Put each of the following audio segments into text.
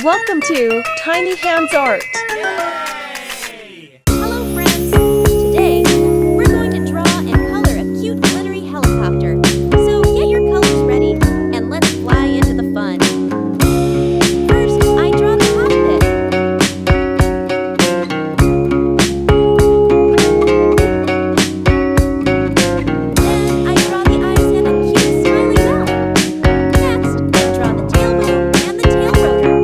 Welcome to Tiny Hands Art. Yay! Hello friends! Today, we're going to draw and color a cute glittery helicopter. So get your colors ready and let's fly into the fun. First, I draw the cockpit. Then I draw the eyes and a cute smiling mouth. Next, I draw the tail boom and the tail rotor.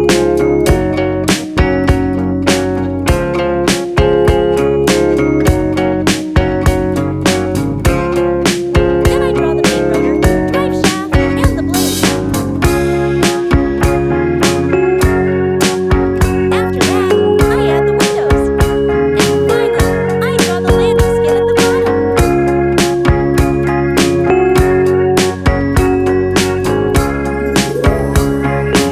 Then I draw the main rotor, drive shaft, and the blade. After that, I add the windows. And finally, I draw the landing skid at the bottom.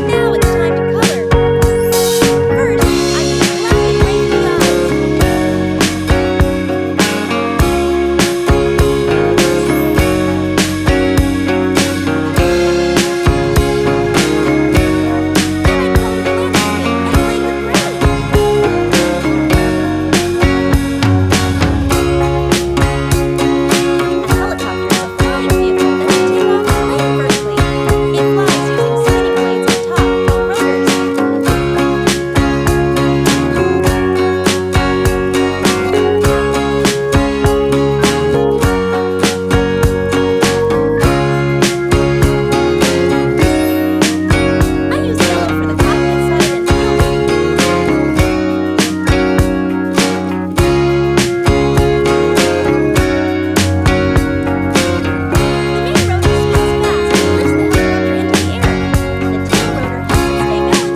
Now it's time to color. First, I use black and gray for the eyes. Then I color the landscape and blade with gray. A helicopter is a flying vehicle that can take off and land vertically. It flies using spinning blades on top called rotors. I use yellow for the cockpit side and tail wing. The main rotor spins fast and lifts the helicopter into the air. The tail rotor helps it stay balanced and clears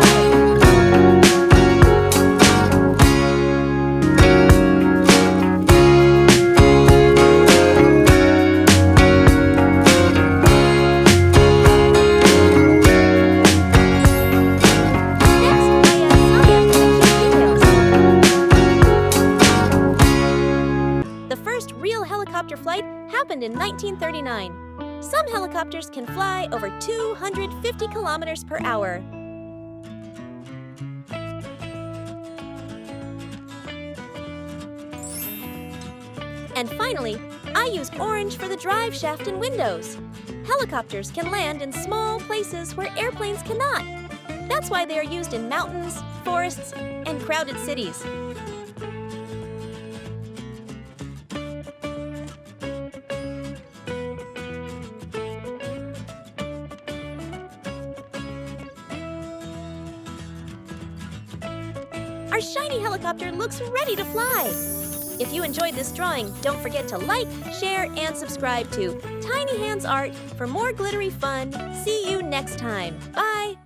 the sky. Next, I add cyan for the cute details. The first real helicopter flight happened in 1939. Some helicopters can fly over 250 kilometers per hour. And finally, I use orange for the drive shaft and windows. Helicopters can land in small places where airplanes cannot. That's why they are used in mountains, forests, and crowded cities. Our shiny helicopter looks ready to fly. If you enjoyed this drawing, don't forget to like, share, and subscribe to Tiny Hands Art for more glittery fun. See you next time. Bye!